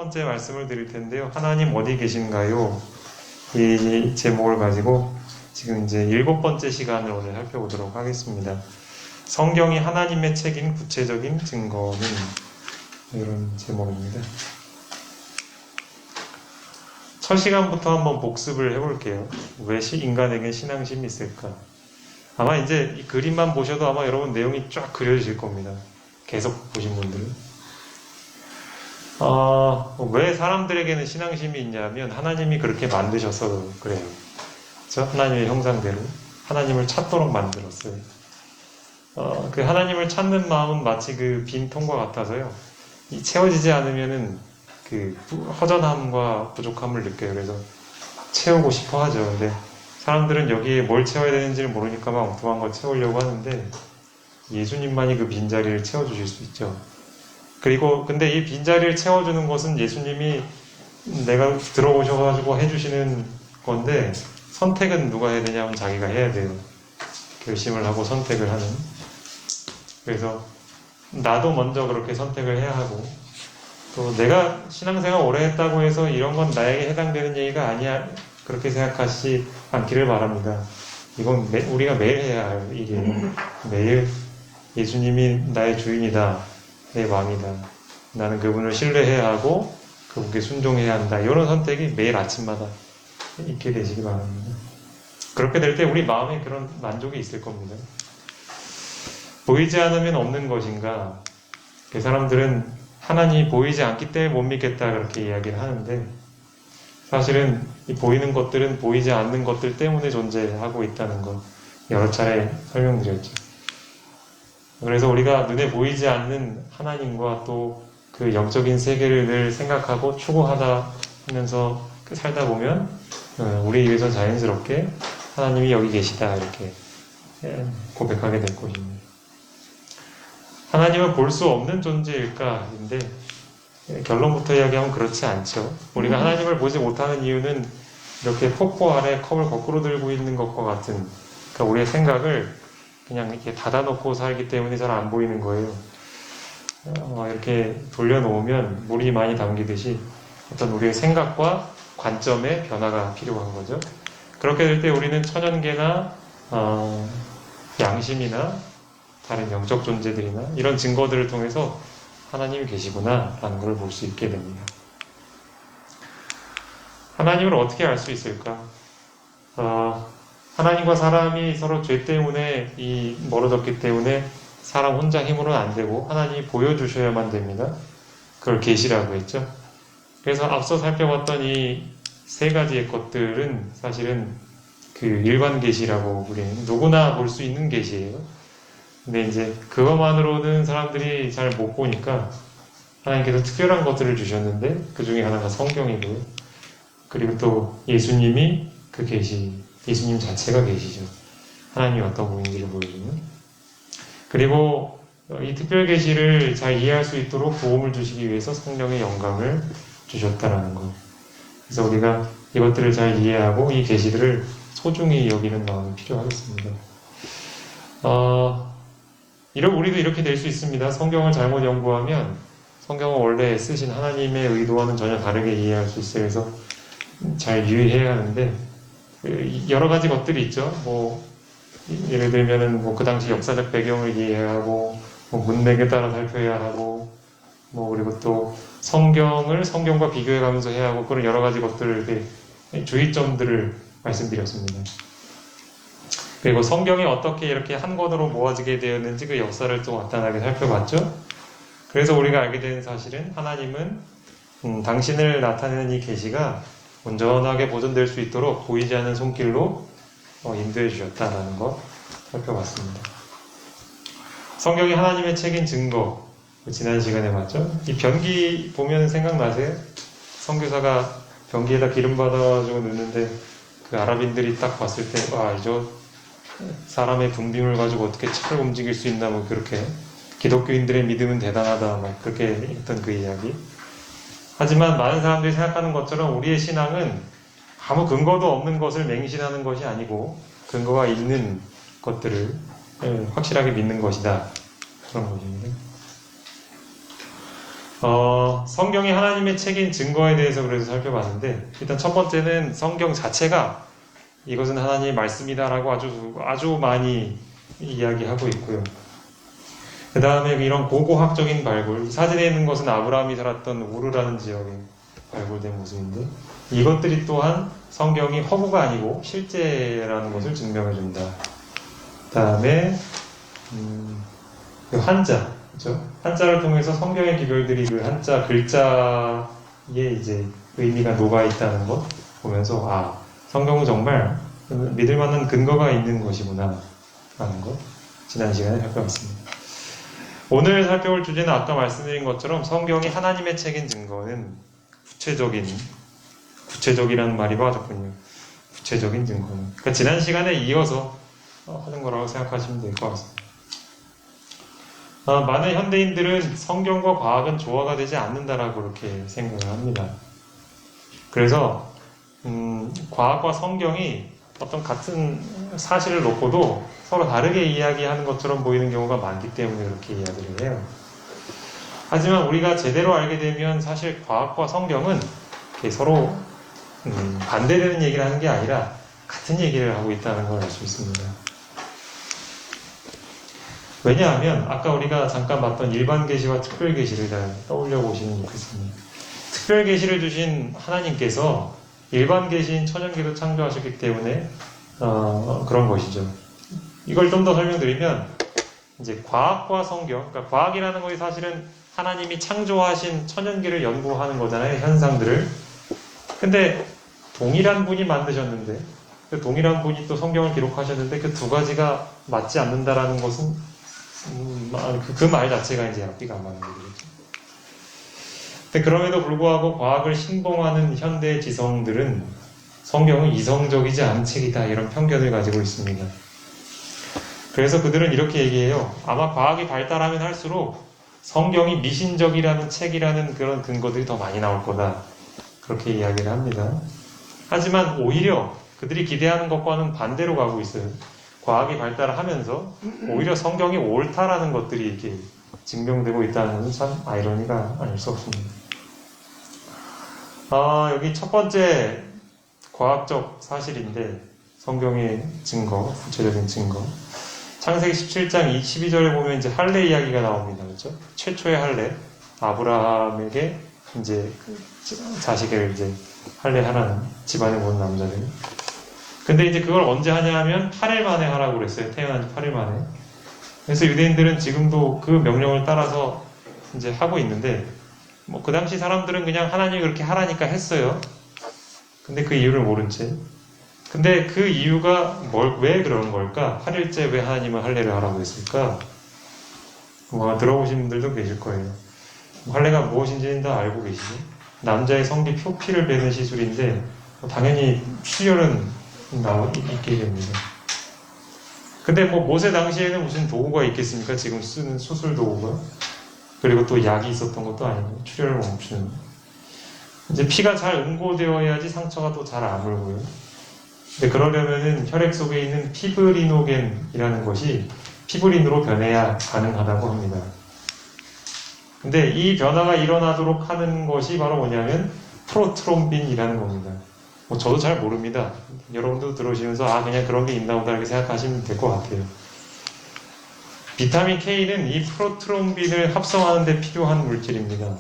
번째 말씀을 드릴 텐데요. 하나님 어디 계신가요? 이 제목을 가지고 지금 이제 7번째 시간을 오늘 살펴보도록 하겠습니다. 성경이 하나님의 책인 구체적인 증거는 이런 제목입니다. 첫 시간부터 한번 복습을 해볼게요. 왜 인간에게 신앙심이 있을까? 아마 이제 이 그림만 보셔도 아마 여러분 내용이 쫙 그려지실 겁니다. 계속 보신 분들은. 왜 사람들에게는 신앙심이 있냐면 하나님이 그렇게 만드셔서 그래요. 그렇죠? 하나님의 형상대로 하나님을 찾도록 만들었어요. 그 하나님을 찾는 마음은 마치 그 빈 통과 같아서요. 이 채워지지 않으면은 그 허전함과 부족함을 느껴요. 그래서 채우고 싶어 하죠. 근데 사람들은 여기에 뭘 채워야 되는지를 모르니까 막 엉뚱한 거 채우려고 하는데 예수님만이 그 빈자리를 채워주실 수 있죠. 그리고 근데 이 빈자리를 채워주는 것은 예수님이 내가 들어오셔가지고 해주시는 건데 선택은 누가 해야 되냐면 자기가 해야 돼요. 결심을 하고 선택을 하는. 그래서 나도 먼저 그렇게 선택을 해야 하고 또 내가 신앙생활 오래 했다고 해서 이런 건 나에게 해당되는 얘기가 아니야 그렇게 생각하시지 않기를 바랍니다. 이건 우리가 매일 해야 할 일이에요. 매일 예수님이 나의 주인이다. 내 왕이다. 나는 그분을 신뢰해야 하고 그분께 순종해야 한다. 이런 선택이 매일 아침마다 있게 되시기 바랍니다. 그렇게 될 때 우리 마음에 그런 만족이 있을 겁니다. 보이지 않으면 없는 것인가? 그 사람들은 하나님이 보이지 않기 때문에 못 믿겠다 그렇게 이야기를 하는데 사실은 이 보이는 것들은 보이지 않는 것들 때문에 존재하고 있다는 것 여러 차례 설명드렸죠. 그래서 우리가 눈에 보이지 않는 하나님과 또 그 영적인 세계를 늘 생각하고 추구하다 하면서 살다 보면 우리 입에서 자연스럽게 하나님이 여기 계시다 이렇게 고백하게 될 것입니다. 하나님은 볼 수 없는 존재일까인데 결론부터 이야기하면 그렇지 않죠. 우리가 하나님을 보지 못하는 이유는 이렇게 폭포 아래 컵을 거꾸로 들고 있는 것과 같은 그러니까 우리의 생각을 그냥 이렇게 닫아놓고 살기 때문에 잘 안 보이는 거예요. 이렇게 돌려놓으면 물이 많이 담기듯이 어떤 우리의 생각과 관점의 변화가 필요한 거죠. 그렇게 될 때 우리는 천연계나 양심이나 다른 영적 존재들이나 이런 증거들을 통해서 하나님이 계시구나 라는 걸 볼 수 있게 됩니다. 하나님을 어떻게 알 수 있을까? 하나님과 사람이 서로 죄 때문에 멀어졌기 때문에 사람 혼자 힘으로는 안 되고 하나님이 보여주셔야만 됩니다. 그걸 계시라고 했죠. 그래서 앞서 살펴봤던 이 세 가지의 것들은 사실은 그 일반 계시라고 우리는 누구나 볼 수 있는 계시예요. 근데 이제 그것만으로는 사람들이 잘 못 보니까 하나님께서 특별한 것들을 주셨는데 그 중에 하나가 성경이고요. 그리고 또 예수님이 그 계시 예수님 자체가 계시죠. 하나님이 어떤 분인지를 보여주는. 그리고 이 특별 계시를 잘 이해할 수 있도록 도움을 주시기 위해서 성령의 영감을 주셨다라는 것. 그래서 우리가 이것들을 잘 이해하고 이 계시들을 소중히 여기는 마음이 필요하겠습니다. 우리도 이렇게 될 수 있습니다. 성경을 잘못 연구하면 성경은 원래 쓰신 하나님의 의도와는 전혀 다르게 이해할 수 있어요. 그래서 잘 유의해야 하는데 여러 가지 것들이 있죠. 예를 들면은 그 당시 역사적 배경을 이해해야 하고 문맥에 따라 살펴야 하고 그리고 또 성경을 성경과 비교해가면서 해야 하고 그런 여러 가지 것들을 주의점들을 말씀드렸습니다. 그리고 성경이 어떻게 이렇게 한 권으로 모아지게 되었는지 그 역사를 좀 간단하게 살펴봤죠. 그래서 우리가 알게 된 사실은 하나님은 당신을 나타내는 이 계시가 온전하게 보존될 수 있도록 보이지 않는 손길로 인도해 주셨다는 거 살펴봤습니다. 성경이 하나님의 책인 증거 지난 시간에 봤죠? 이 변기 보면 생각나세요? 선교사가 변기에다 기름 받아가지고 넣는데 그 아랍인들이 딱 봤을 때 저 사람의 분빔을 가지고 어떻게 차를 움직일 수 있나 그렇게 기독교인들의 믿음은 대단하다 그렇게 했던 그 이야기. 하지만 많은 사람들이 생각하는 것처럼 우리의 신앙은 아무 근거도 없는 것을 맹신하는 것이 아니고 근거가 있는 것들을 확실하게 믿는 것이다. 그런 것입니다. 성경이 하나님의 책인 증거에 대해서 그래서 살펴봤는데, 일단 첫 번째는 성경 자체가 이것은 하나님의 말씀이다라고 아주 많이 이야기하고 있고요. 그 다음에 이런 고고학적인 발굴, 사진에 있는 것은 아브라함이 살았던 우르라는 지역에 발굴된 모습인데, 이것들이 또한 성경이 허구가 아니고 실제라는 것을 증명해 준다. 그 다음에 그 한자, 그렇죠? 한자를 통해서 성경의 기별들이 그 한자 글자에 이제 의미가 녹아 있다는 것 보면서, 아, 성경은 정말 믿을 만한 근거가 있는 것이구나 라는 것 지난 시간에 살펴봤습니다. 오늘 살펴볼 주제는 아까 말씀드린 것처럼 성경이 하나님의 책인 증거는 구체적이라는 말이 맞았군요. 구체적인 증거는. 그러니까 지난 시간에 이어서 하는 거라고 생각하시면 될 것 같습니다. 많은 현대인들은 성경과 과학은 조화가 되지 않는다라고 그렇게 생각을 합니다. 그래서 과학과 성경이 어떤 같은 사실을 놓고도 서로 다르게 이야기하는 것처럼 보이는 경우가 많기 때문에 그렇게 이야기를 해요. 하지만 우리가 제대로 알게 되면 사실 과학과 성경은 서로 반대되는 얘기를 하는 게 아니라 같은 얘기를 하고 있다는 걸 알 수 있습니다. 왜냐하면 아까 우리가 잠깐 봤던 일반 계시와 특별 계시를 잘 떠올려 보시면 좋겠습니다. 특별 계시를 주신 하나님께서 일반 계시인 천연계도 창조하셨기 때문에 그런 것이죠. 이걸 좀 더 설명드리면 이제 과학과 성경, 그러니까 과학이라는 것이 사실은 하나님이 창조하신 천연계를 연구하는 거잖아요. 현상들을. 근데 동일한 분이 만드셨는데 그 동일한 분이 또 성경을 기록하셨는데 그 두 가지가 맞지 않는다라는 것은 그 말 자체가 이제 앞뒤가 안 맞는 거겠죠. 근데 그럼에도 불구하고 과학을 신봉하는 현대 지성들은 성경은 이성적이지 않은 책이다 이런 편견을 가지고 있습니다. 그래서 그들은 이렇게 얘기해요. 아마 과학이 발달하면 할수록 성경이 미신적이라는 책이라는 그런 근거들이 더 많이 나올 거다. 그렇게 이야기를 합니다. 하지만 오히려 그들이 기대하는 것과는 반대로 가고 있어요. 과학이 발달하면서 오히려 성경이 옳다라는 것들이 이렇게 증명되고 있다는 것은 참 아이러니가 아닐 수 없습니다. 여기 첫 번째 과학적 사실인데 성경의 증거, 구체적인 증거. 창세기 17장 12절에 보면 이제 할례 이야기가 나옵니다. 그렇죠? 최초의 할례. 아브라함에게 이제 자식을 이제 할례하라는 집안에 온 남자들. 근데 이제 그걸 언제 하냐 하면 8일 만에 하라고 그랬어요. 태어난 지 8일 만에. 그래서 유대인들은 지금도 그 명령을 따라서 이제 하고 있는데, 뭐 그 당시 사람들은 그냥 하나님이 그렇게 하라니까 했어요. 근데 그 이유를 모른 채. 근데 그 이유가 왜 그런 걸까? 8일째 왜 하나님은 할례를 하라고 했을까? 뭐 들어보신 분들도 계실 거예요. 할례가 무엇인지는 다 알고 계시죠? 남자의 성기 표피를 베는 시술인데 당연히 출혈은 있게 됩니다. 근데 뭐 모세 당시에는 무슨 도구가 있겠습니까? 지금 쓰는 수술 도구가. 그리고 또 약이 있었던 것도 아니고 출혈을 멈추는. 이제 피가 잘 응고되어야지 상처가 또 잘 아물고요. 근데 그러려면은 혈액 속에 있는 피브리노겐이라는 것이 피브린으로 변해야 가능하다고 합니다. 근데 이 변화가 일어나도록 하는 것이 바로 뭐냐면 프로트롬빈이라는 겁니다. 뭐 저도 잘 모릅니다. 여러분도 들으시면서 그냥 그런 게 있나 보다 이렇게 생각하시면 될 것 같아요. 비타민 K는 이 프로트롬빈을 합성하는 데 필요한 물질입니다.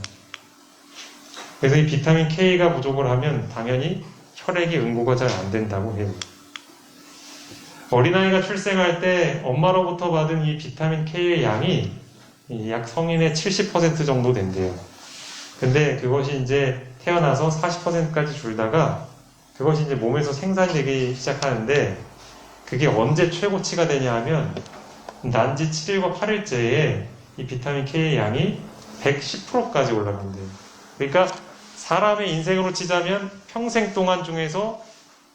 그래서 이 비타민 K가 부족을 하면 당연히 혈액이 응고가 잘 안 된다고 해요. 어린아이가 출생할 때 엄마로부터 받은 이 비타민 K의 양이 약 성인의 70% 정도 된대요. 근데 그것이 이제 태어나서 40%까지 줄다가 그것이 이제 몸에서 생산되기 시작하는데 그게 언제 최고치가 되냐 하면 난지 7일과 8일째에 이 비타민 K의 양이 110%까지 올라간대요. 그러니까 사람의 인생으로 치자면 평생 동안 중에서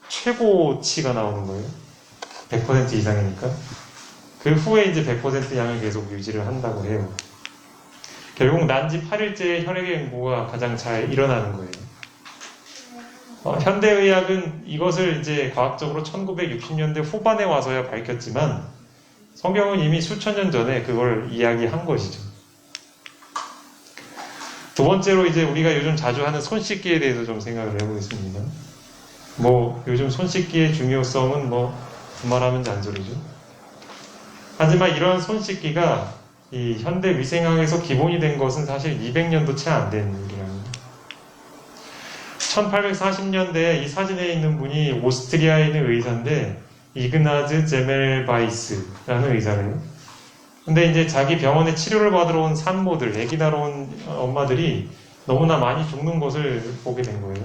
최고치가 나오는 거예요. 100% 이상이니까. 그 후에 이제 100% 양을 계속 유지를 한다고 해요. 결국 난지 8일째에 혈액의 응고가 가장 잘 일어나는 거예요. 현대의학은 이것을 이제 과학적으로 1960년대 후반에 와서야 밝혔지만 성경은 이미 수천 년 전에 그걸 이야기한 것이죠. 두 번째로 이제 우리가 요즘 자주 하는 손 씻기에 대해서 좀 생각을 해보겠습니다. 뭐 요즘 손 씻기의 중요성은 뭐 두말하면 잔소리죠. 하지만 이런 손 씻기가 이 현대 위생학에서 기본이 된 것은 사실 200년도 채 안 된 일이랍니다. 1840년대에 이 사진에 있는 분이 오스트리아에 있는 의사인데 이그나즈 제멜바이스라는 의사래요. 근데 이제 자기 병원에 치료를 받으러 온 산모들, 아기 낳으러 온 엄마들이 너무나 많이 죽는 것을 보게 된 거예요.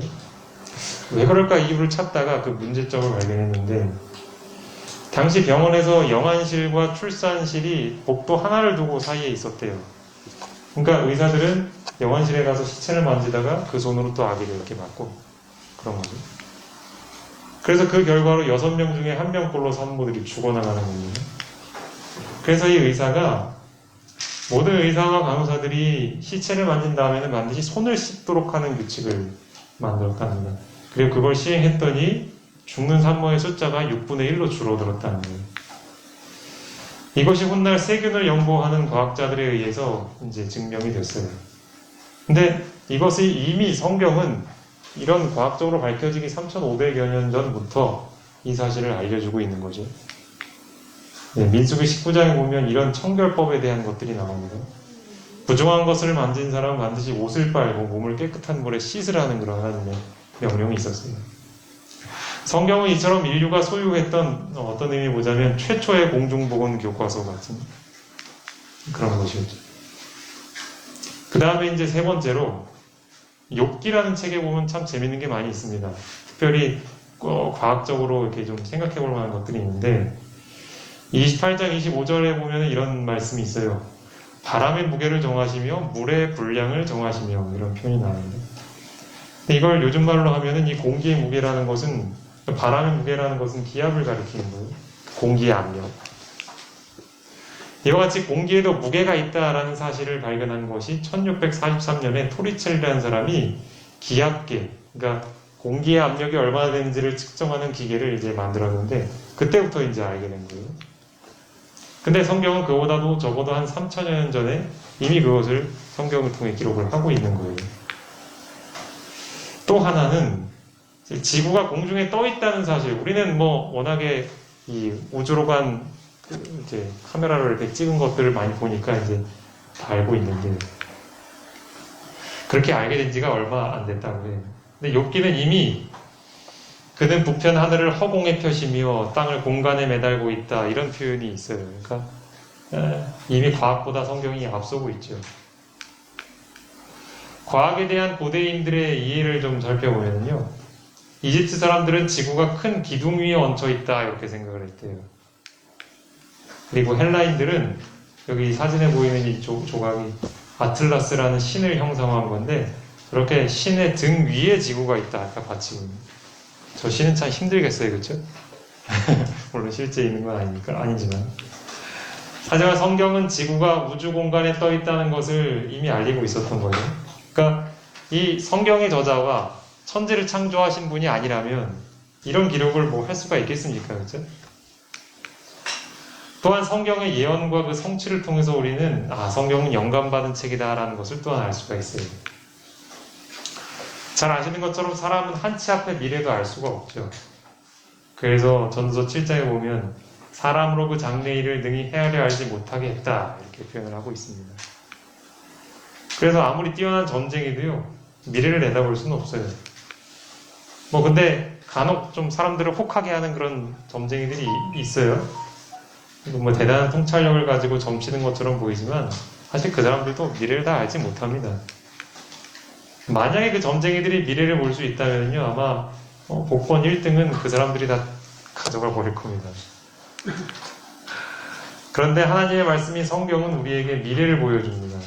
왜 그럴까 이유를 찾다가 그 문제점을 발견했는데 당시 병원에서 영안실과 출산실이 복도 하나를 두고 사이에 있었대요. 그러니까 의사들은 영안실에 가서 시체를 만지다가 그 손으로 또 아기를 이렇게 맞고 그런 거죠. 그래서 그 결과로 6명 중에 1명꼴로 산모들이 죽어나가는 겁니다. 그래서 이 의사가 모든 의사와 간호사들이 시체를 만진 다음에는 반드시 손을 씻도록 하는 규칙을 만들었답니다. 그리고 그걸 시행했더니 죽는 산모의 숫자가 6분의 1로 줄어들었다는 거예요. 이것이 훗날 세균을 연구하는 과학자들에 의해서 이제 증명이 됐어요. 근데 이것이 이미 성경은 이런 과학적으로 밝혀지기 3,500여 년 전부터 이 사실을 알려주고 있는 거죠. 네, 민수기 19장에 보면 이런 청결법에 대한 것들이 나옵니다. 부정한 것을 만진 사람은 반드시 옷을 빨고 몸을 깨끗한 물에 씻으라는 그런 하나님의 명령이 있었습니다. 성경은 이처럼 인류가 소유했던 어떤 의미 보자면 최초의 공중보건 교과서 같은 그런 것이었죠. 그 다음에 이제 세 번째로 욥기라는 책에 보면 참 재밌는 게 많이 있습니다. 특별히 과학적으로 이렇게 좀 생각해 볼 만한 것들이 있는데 28장 25절에 보면 이런 말씀이 있어요. 바람의 무게를 정하시며 물의 분량을 정하시며 이런 표현이 나옵니다. 근데 이걸 요즘 말로 하면은 이 공기의 무게라는 것은 바람의 무게라는 것은 기압을 가리키는 거예요. 공기의 압력. 이와 같이 공기에도 무게가 있다라는 사실을 발견한 것이 1643년에 토리첼이라는 사람이 기압계, 그러니까 공기의 압력이 얼마나 되는지를 측정하는 기계를 이제 만들었는데 그때부터 이제 알게 된 거예요. 근데 성경은 그보다도 적어도 한 3,000여 년 전에 이미 그것을 성경을 통해 기록을 하고 있는 거예요. 또 하나는 지구가 공중에 떠 있다는 사실. 우리는 뭐 워낙에 이 우주로 간 이제 카메라로 이렇게 찍은 것들을 많이 보니까 이제 다 알고 있는데 그렇게 알게 된 지가 얼마 안 됐다고 해요. 근데 욥기는 이미 그는 부편 하늘을 허공에 펴시며 땅을 공간에 매달고 있다 이런 표현이 있어요. 그러니까 이미 과학보다 성경이 앞서고 있죠. 과학에 대한 고대인들의 이해를 좀 살펴보면요. 이집트 사람들은 지구가 큰 기둥 위에 얹혀 있다 이렇게 생각을 했대요. 그리고 헬라인들은 여기 사진에 보이는 이 조각이 아틀라스라는 신을 형상화한 건데 그렇게 신의 등 위에 지구가 있다 아까 받치고 있는. 저 신은 참 힘들겠어요, 그렇죠? 물론 실제 있는 건 아니지만. 하지만 성경은 지구가 우주 공간에 떠 있다는 것을 이미 알리고 있었던 거죠. 그러니까 이 성경의 저자가 천지를 창조하신 분이 아니라면 이런 기록을 뭐 할 수가 있겠습니까, 그렇죠? 또한 성경의 예언과 그 성취를 통해서 우리는 성경은 영감받은 책이다라는 것을 또한 알 수가 있어요. 잘 아시는 것처럼 사람은 한치 앞의 미래도 알 수가 없죠. 그래서 전도서 7장에 보면 사람으로 그 장래일을 능히 헤아려 알지 못하게 했다 이렇게 표현을 하고 있습니다. 그래서 아무리 뛰어난 점쟁이도요 미래를 내다볼 수는 없어요. 뭐 근데 간혹 좀 사람들을 혹하게 하는 그런 점쟁이들이 있어요. 뭐 대단한 통찰력을 가지고 점치는 것처럼 보이지만 사실 그 사람들도 미래를 다 알지 못합니다. 만약에 그 점쟁이들이 미래를 볼 수 있다면요 아마 복권 1등은 그 사람들이 다 가져가 버릴 겁니다. 그런데 하나님의 말씀인 성경은 우리에게 미래를 보여줍니다.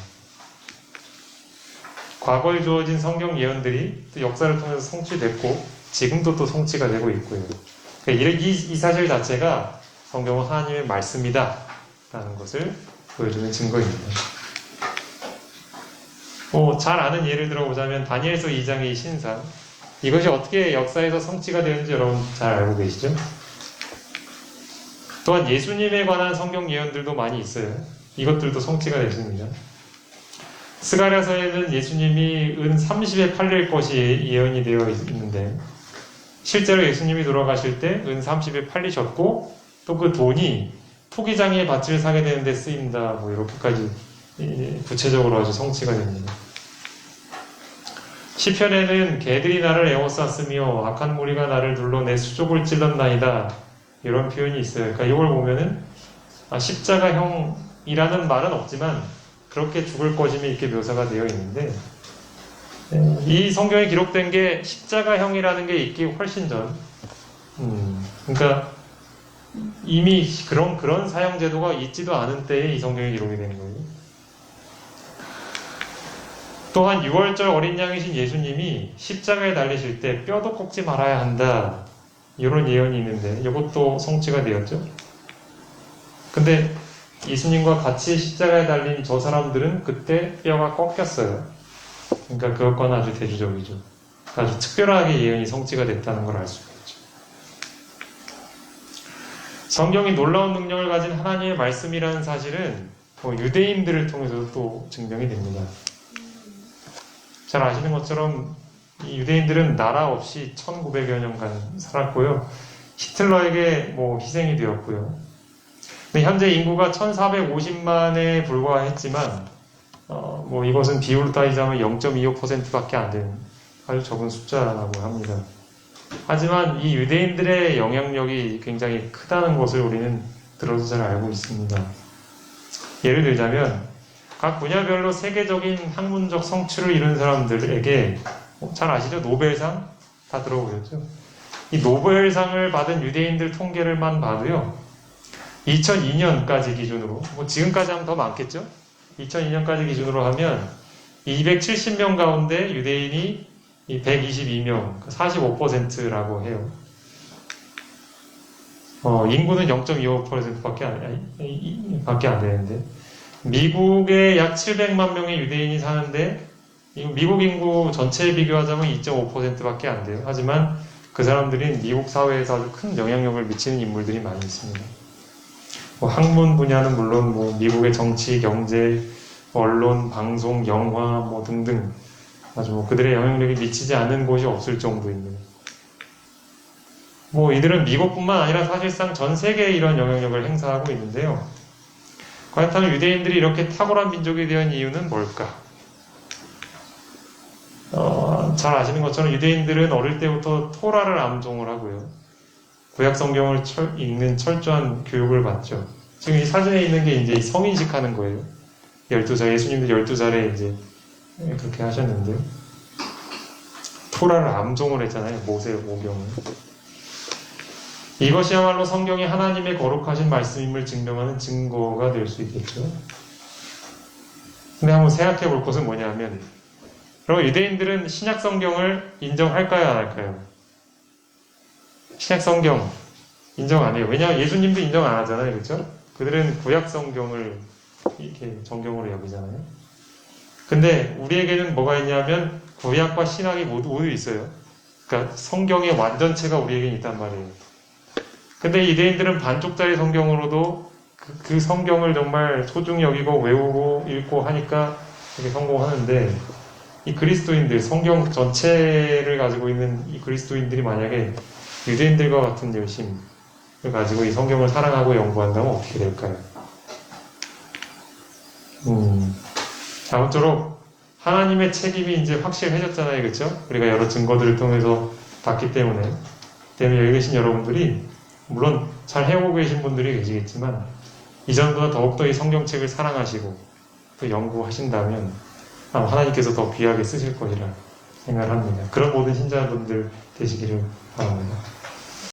과거에 주어진 성경 예언들이 또 역사를 통해서 성취됐고 지금도 또 성취가 되고 있고요. 그러니까 이 사실 자체가 성경은 하나님의 말씀이다 라는 것을 보여주는 증거입니다. 잘 아는 예를 들어보자면 다니엘서 2장의 이 신상, 이것이 어떻게 역사에서 성취가 되는지 여러분 잘 알고 계시죠? 또한 예수님에 관한 성경 예언들도 많이 있어요. 이것들도 성취가 됐습니다. 스가랴서에는 예수님이 은 30에 팔릴 것이 예언이 되어 있는데 실제로 예수님이 돌아가실 때 은 30에 팔리셨고 또 그 돈이 토기장의 밭을 사게 되는데 쓰인다. 뭐 이렇게까지 구체적으로 아주 성취가 됩니다. 시편에는 개들이 나를 에워쌌으며 악한 무리가 나를 둘러 내 수족을 찔렀나이다. 이런 표현이 있어요. 그러니까 이걸 보면은 십자가형이라는 말은 없지만 그렇게 죽을 것임이 이렇게 묘사가 되어 있는데 이 성경에 기록된 게 십자가형이라는 게 있기 훨씬 전. 그러니까 이미 그런 사형 제도가 있지도 않은 때에 이 성경에 기록이 된 거예요. 또한 6월절 어린 양이신 예수님이 십자가에 달리실 때 뼈도 꺾지 말아야 한다. 이런 예언이 있는데 이것도 성취가 되었죠. 근데 예수님과 같이 십자가에 달린 저 사람들은 그때 뼈가 꺾였어요. 그러니까 그것과는 아주 대조적이죠. 아주 특별하게 예언이 성취가 됐다는 걸 알 수가 있죠. 성경이 놀라운 능력을 가진 하나님의 말씀이라는 사실은 유대인들을 통해서도 또 증명이 됩니다. 잘 아시는 것처럼 이 유대인들은 나라 없이 1900여 년간 살았고요. 히틀러에게 희생이 되었고요. 근데 현재 인구가 1450만에 불과했지만 이것은 비율로 따지자면 0.25%밖에 안 되는 아주 적은 숫자라고 합니다. 하지만 이 유대인들의 영향력이 굉장히 크다는 것을 우리는 들어서 잘 알고 있습니다. 예를 들자면 각 분야별로 세계적인 학문적 성취를 이룬 사람들에게 잘 아시죠? 노벨상? 다 들어보셨죠? 이 노벨상을 받은 유대인들 통계를만 봐도요. 2002년까지 기준으로 지금까지 하면 더 많겠죠? 2002년까지 기준으로 하면 270명 가운데 유대인이 122명, 45%라고 해요. 인구는 0.25%밖에 안 되는데 미국에 약 700만 명의 유대인이 사는데 미국 인구 전체에 비교하자면 2.5%밖에 안 돼요. 하지만 그 사람들은 미국 사회에서 아주 큰 영향력을 미치는 인물들이 많이 있습니다. 학문 분야는 물론 미국의 정치, 경제, 언론, 방송, 영화 등등 아주 그들의 영향력이 미치지 않는 곳이 없을 정도입니다. 이들은 미국뿐만 아니라 사실상 전 세계에 이런 영향력을 행사하고 있는데요. 그렇다면 유대인들이 이렇게 탁월한 민족이 된 이유는 뭘까? 잘 아시는 것처럼 유대인들은 어릴 때부터 토라를 암송을 하고요. 구약 성경을 읽는 철저한 교육을 받죠. 지금 이 사진에 있는 게 이제 성인식 하는 거예요. 12살, 예수님도 12살에 이제 그렇게 하셨는데, 토라를 암송을 했잖아요. 모세오경을. 이것이야말로 성경이 하나님의 거룩하신 말씀임을 증명하는 증거가 될 수 있겠죠. 근데 한번 생각해 볼 것은 뭐냐면, 그럼 유대인들은 신약 성경을 인정할까요, 안 할까요? 신약 성경 인정 안 해요. 왜냐하면 예수님도 인정 안 하잖아요. 그렇죠? 그들은 구약 성경을 이렇게 정경으로 여기잖아요. 근데 우리에게는 뭐가 있냐면 구약과 신약이 모두 있어요. 그러니까 성경의 완전체가 우리에게는 있단 말이에요. 근데 유대인들은 반쪽짜리 성경으로도 그 성경을 정말 소중히 여기고 외우고 읽고 하니까 되게 성공하는데, 이 그리스도인들, 성경 전체를 가지고 있는 이 그리스도인들이 만약에 유대인들과 같은 열심을 가지고 이 성경을 사랑하고 연구한다면 어떻게 될까요? 아무쪼록 하나님의 책임이 이제 확실해졌잖아요. 그렇죠? 우리가 여러 증거들을 통해서 봤기 때문에 여기 계신 여러분들이 물론 잘 해오고 계신 분들이 계시겠지만 이전보다 더욱더 이 성경책을 사랑하시고 또 연구하신다면 하나님께서 더 귀하게 쓰실 것이라 생각합니다. 그런 모든 신자분들 되시기를 바랍니다.